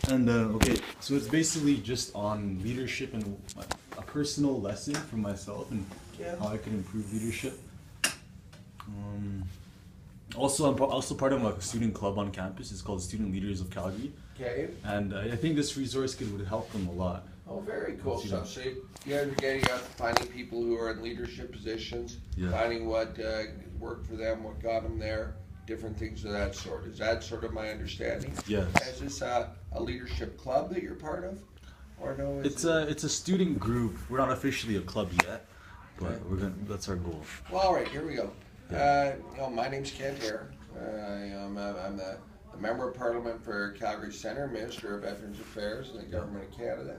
And okay, so it's basically just on leadership and a personal lesson for myself and how I can improve leadership. Also, I'm also part of a student club on campus. It's called Student Leaders of Calgary. Okay. And I think this resource would help them a lot. Oh, very cool stuff. So you're getting out finding people who are in leadership positions, finding what worked for them, what got them there, different things of that sort. Is that sort of my understanding? Yes. Is this a leadership club that you're part of? Or no? It's a student group. We're not officially a club yet, but that's our goal. Well, all right, here we go. Yeah. My name's Hehr. I'm the Member of Parliament for Calgary Centre, Minister of Veterans Affairs in the Government of Canada.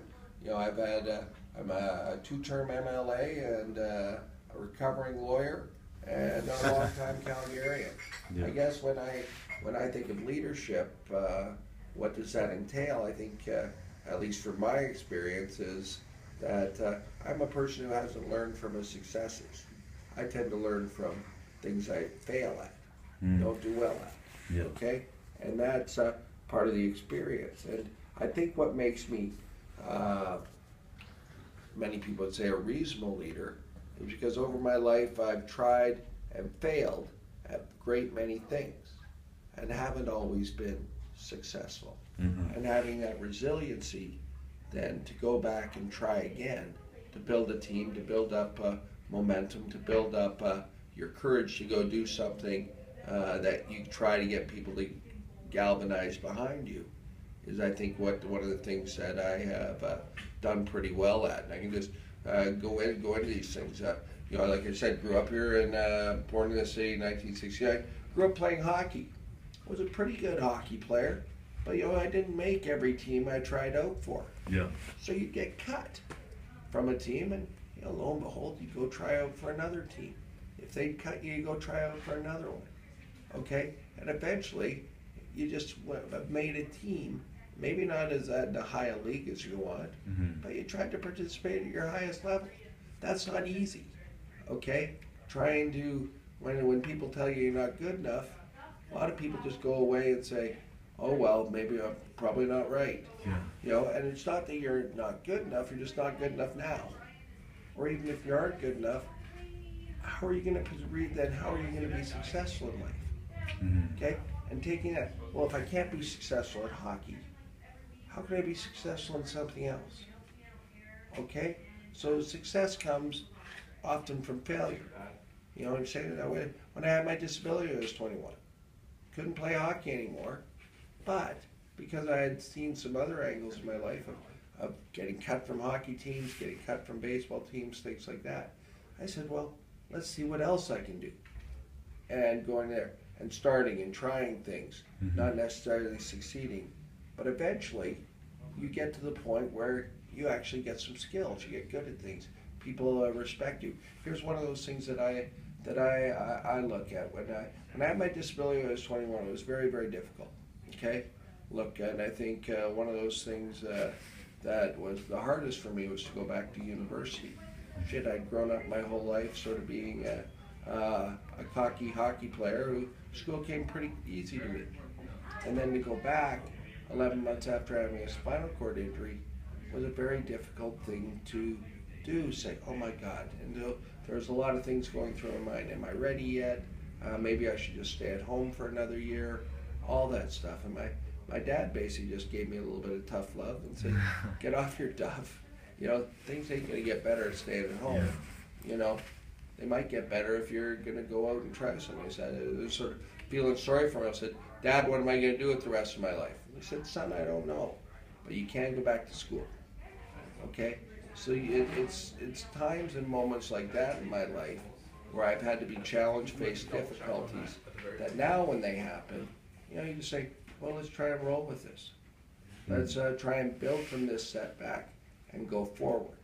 I'm a two-term MLA and a recovering lawyer and a long-time Calgarian. Yeah. I guess when I think of leadership, what does that entail? I think, at least from my experience, is that I'm a person who hasn't learned from his successes. I tend to learn from things I fail at, don't do well at, okay? And that's part of the experience. And I think what makes me, many people would say, a reasonable leader is because over my life I've tried and failed at a great many things and haven't always been successful. And having that resiliency then to go back and try again, to build a team, to build up momentum, to build up your courage to go do something that you try to get people to galvanize behind you, is I think one of the things that I have done pretty well at. And I can just go into these things. Like I said, grew up here and born in the city in 1969. Grew up playing hockey. Was a pretty good hockey player, but I didn't make every team I tried out for. Yeah. So you get cut from a team, and lo and behold, you go try out for another team. If they cut you, you go try out for another one. Okay? And eventually, you just have made a team, maybe not as at the high a league as you want, but you tried to participate at your highest level. That's not easy. Okay? Trying to, when people tell you you're not good enough, a lot of people just go away and say, oh, well, maybe I'm probably not right. Yeah. And it's not that you're not good enough, you're just not good enough now. Or even if you aren't good enough, how are you going to read that? How are you going to be successful in life? Okay? And taking that, well, if I can't be successful at hockey, how can I be successful in something else? Okay? So success comes often from failure. I'm saying that when I had my disability, I was 21. Couldn't play hockey anymore, but because I had seen some other angles in my life of getting cut from hockey teams, getting cut from baseball teams, things like that, I said, well, let's see what else I can do. And going there and starting and trying things, not necessarily succeeding, but eventually you get to the point where you actually get some skills, you get good at things, people respect you. Here's one of those things that I look at. When I had my disability when I was 21, it was very, very difficult. Okay? Look, and I think one of those things that was the hardest for me was to go back to university. I'd grown up my whole life sort of being a cocky hockey player who school came pretty easy to me. And then to go back 11 months after having a spinal cord injury was a very difficult thing to do. Say, oh my God. And there was a lot of things going through my mind. Am I ready yet? Maybe I should just stay at home for another year. All that stuff. And my dad basically just gave me a little bit of tough love and said, get off your duff. Things ain't going to get better at staying at home. Yeah. They might get better if you're going to go out and try something. He said, I was sort of feeling sorry for him. I said, Dad, what am I going to do with the rest of my life? And he said, son, I don't know. But you can go back to school. Okay? So it's times and moments like that in my life where I've had to be challenged, face difficulties, that now when they happen, you just say, well, let's try and roll with this. Let's try and build from this setback and go forward.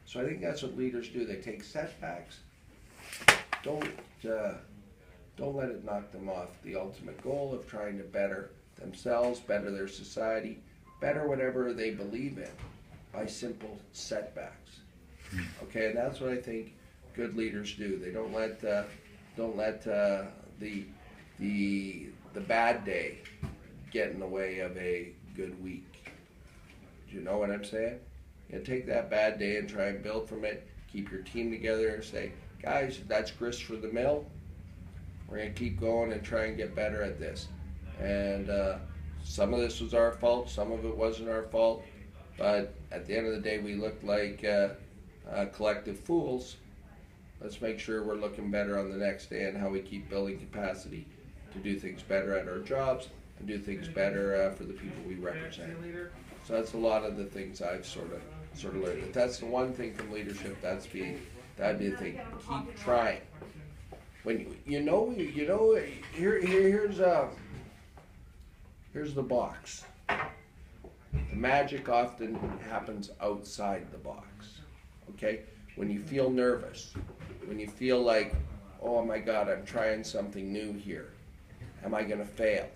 So I think that's what leaders do. They take setbacks. Don't let it knock them off the ultimate goal of trying to better themselves, better their society, better whatever they believe in by simple setbacks. Okay, and that's what I think good leaders do. They don't let the bad day get in the way of a good week. Do you know what I'm saying? You take that bad day and try and build from it. Keep your team together and say, guys, that's grist for the mill. We're going to keep going and try and get better at this. And some of this was our fault, some of it wasn't our fault. But at the end of the day, we looked like collective fools. Let's make sure we're looking better on the next day and how we keep building capacity to do things better at our jobs and do things better for the people we represent. So that's a lot of the things I've sort of learned. But that's the one thing from leadership. That'd be the thing. Keep trying. When here's the box. The magic often happens outside the box. Okay? When you feel nervous, when you feel like, oh my God, I'm trying something new here. Am I going to fail?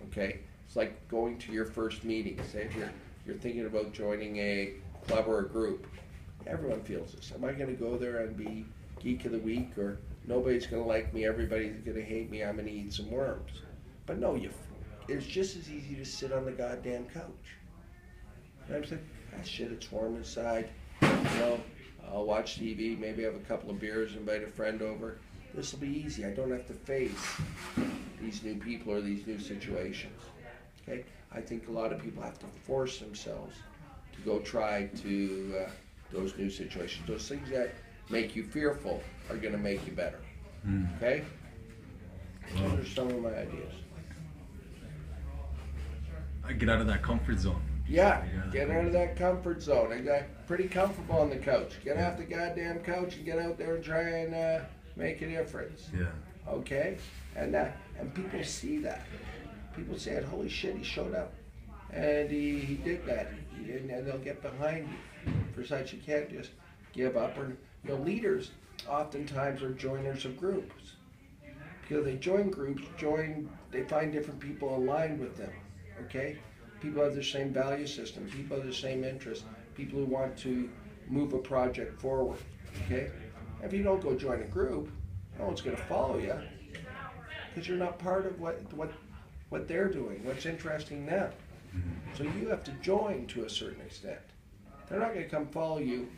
Okay? It's like going to your first meeting. Say if you're thinking about joining a club or a group. Everyone feels this. Am I going to go there and be geek of the week, or nobody's going to like me, everybody's going to hate me, I'm going to eat some worms? But no, it's just as easy to sit on the goddamn couch. You know what I'm saying? Ah, shit, it's warm inside. You know, I'll watch TV, maybe have a couple of beers, invite a friend over. This will be easy. I don't have to face these new people or these new situations. Okay? I think a lot of people have to force themselves to go try to those new situations. Those things that make you fearful are going to make you better. Okay? Those are some of my ideas. I get out of that comfort zone. Yeah, get out of that comfort zone. I got pretty comfortable on the couch. Get off the goddamn couch and get out there and try and make a difference. Yeah. Okay? And people see that. People say, holy shit, he showed up. And he did that. And they'll get behind you. For such, you can't just give up. Or, leaders oftentimes are joiners of groups. Because they join groups, they find different people aligned with them. Okay? People have the same value system. People have the same interests. People who want to move a project forward. Okay? If you don't go join a group, no one's going to follow you. Because you're not part of what they're doing, what's interesting them. So you have to join to a certain extent. They're not going to come follow you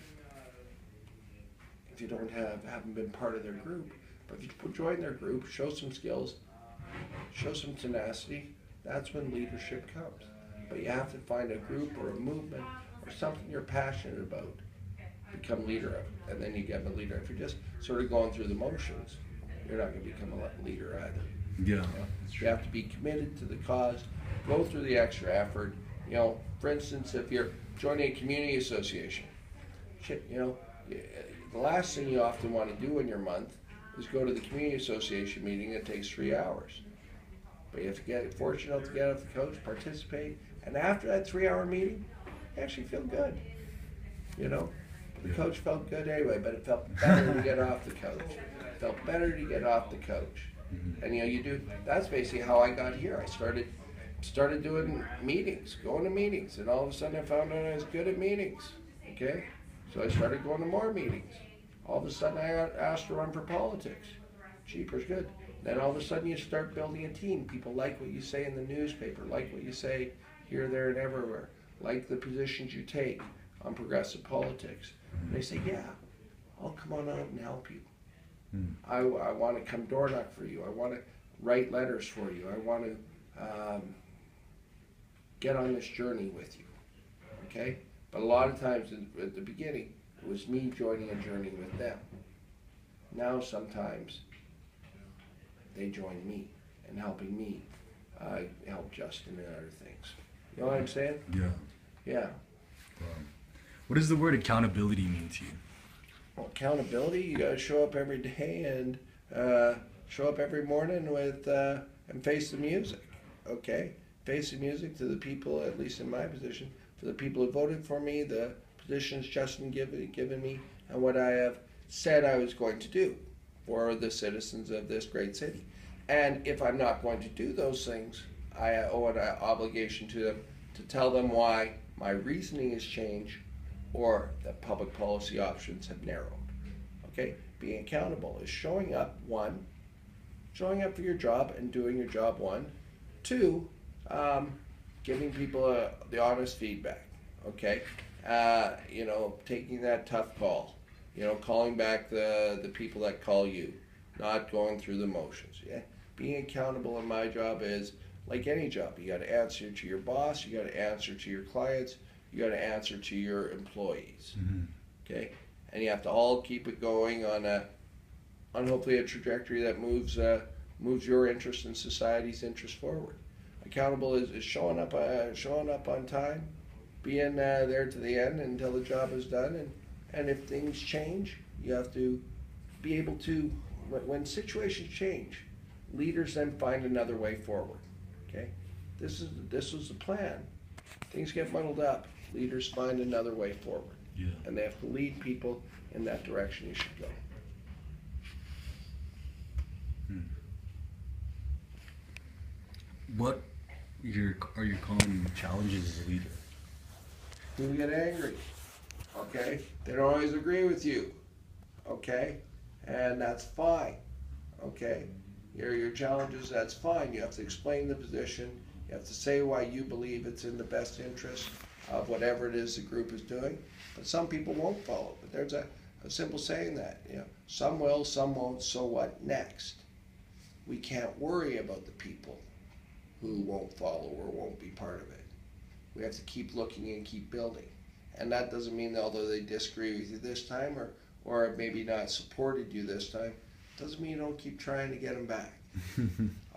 if you haven't been part of their group. But if you join their group, show some skills, show some tenacity, that's when leadership comes. But you have to find a group or a movement or something you're passionate about, become leader of, and then you get a leader. If you're just sort of going through the motions, you're not going to become a leader either. Yeah. You have to be committed to the cause, go through the extra effort. For instance, if you're joining a community association, the last thing you often want to do in your month is go to the community association meeting that takes 3 hours. But you have to get fortunate enough to get off the couch, participate, and after that 3-hour meeting, you actually feel good. The coach felt good anyway, but it felt better to get off the couch. It felt better to get off the couch. And that's basically how I got here. I started doing meetings, going to meetings, and all of a sudden I found out I was good at meetings. Okay? So I started going to more meetings. All of a sudden I got asked to run for politics. Cheaper's good. Then all of a sudden you start building a team. People like what you say in the newspaper, like what you say here, there, and everywhere, like the positions you take on progressive politics. And they say, yeah, I'll come on out and help you. I want to come door knock for you. I want to write letters for you. I want to get on this journey with you. Okay? But a lot of times at the beginning, it was me joining a journey with them. Now sometimes they join me and helping me help Justin and other things. You know what I'm saying? Yeah. Yeah. What does the word accountability mean to you? Well, accountability, you got to show up every day and show up every morning with and face the music. Okay? Face the music to the people, at least in my position, for the people who voted for me, the positions Justin given me, and what I have said I was going to do for the citizens of this great city. And if I'm not going to do those things, I owe an obligation to them to tell them why my reasoning has changed or that public policy options have narrowed. Okay? Being accountable is showing up, 1, showing up for your job and doing your job, 1. 2, Giving people the honest feedback, okay? Taking that tough call, calling back the people that call you, not going through the motions. Yeah, being accountable in my job is like any job. You got to answer to your boss, you got to answer to your clients, you got to answer to your employees. Mm-hmm. Okay, and you have to all keep it going on hopefully a trajectory that moves your interest and society's interest forward. Accountable is showing up on time, being there to the end until the job is done, and if things change, you have to be able to, when situations change, leaders then find another way forward. Okay, this was the plan. Things get muddled up. Leaders find another way forward, and they have to lead people in that direction you should go. What are your common challenges as a leader? People get angry. Okay, they don't always agree with you. Okay, and that's fine. Okay, your challenges, that's fine. You have to explain the position. You have to say why you believe it's in the best interest of whatever it is the group is doing. But some people won't follow. But there's a simple saying that, some will, some won't, so what next? We can't worry about the people who won't follow or won't be part of it. We have to keep looking and keep building. And that doesn't mean that although they disagree with you this time or maybe not supported you this time, doesn't mean you don't keep trying to get them back.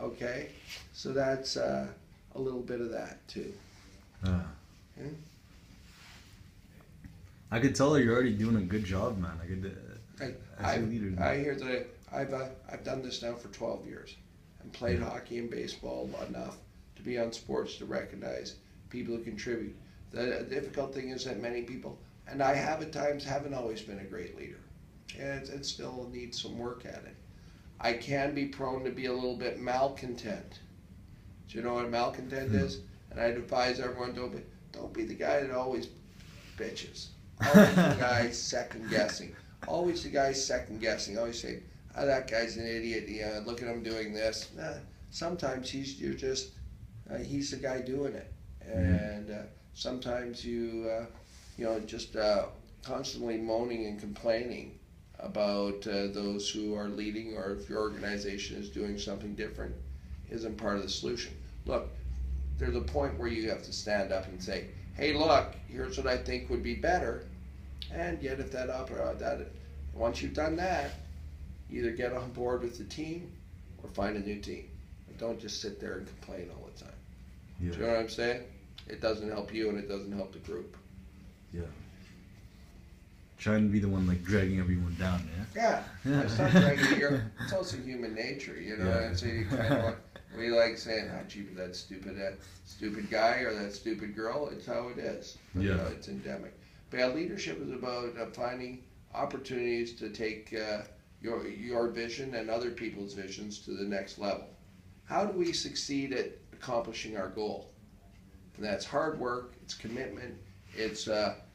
Okay? So that's a little bit of that too. I could tell that you're already doing a good job, man. As a leader. I hear that I've done this now for 12 years and played hockey and baseball enough to be on sports to recognize people who contribute. The difficult thing is that many people, and I have at times haven't always been a great leader, and it still needs some work at it. I can be prone to be a little bit malcontent. Do you know what malcontent is? And I'd advise everyone, don't be the guy that always bitches. Always the guy second guessing. Always the guy second guessing. Always saying, that guy's an idiot. Look at him doing this. Nah, sometimes he's the guy doing it. And sometimes just constantly moaning and complaining about those who are leading, or if your organization is doing something different, isn't part of the solution. Look, there's a point where you have to stand up and say, hey, look, here's what I think would be better. And yet if once you've done that, either get on board with the team or find a new team. But don't just sit there and complain all the time. Yeah. Do you know what I'm saying? It doesn't help you and it doesn't help the group. Yeah. Trying to be the one dragging everyone down, yeah? Yeah. It's not dragging you. It's also human nature, And so you kind of we like saying, gee, that stupid guy or that stupid girl. It's how it is. But, it's endemic. But leadership is about finding opportunities to take your vision and other people's visions to the next level. How do we succeed at accomplishing our goal? And that's hard work, it's commitment, it's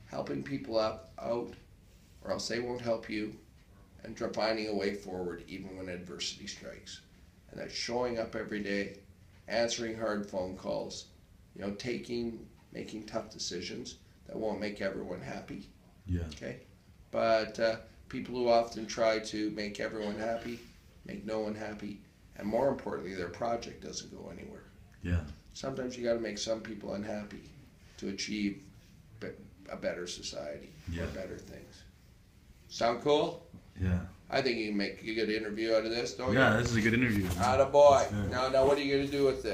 helping people out, or else they won't help you, and finding a way forward even when adversity strikes. And that's showing up every day, answering hard phone calls, making tough decisions that won't make everyone happy. Yeah. Okay? But people who often try to make everyone happy, make no one happy, and more importantly, their project doesn't go anywhere. Yeah. Sometimes you got to make some people unhappy to achieve a better society or better things. Sound cool? Yeah. I think you can make a good interview out of this, don't you? Yeah, this is a good interview. Attaboy. Now what are you going to do with this?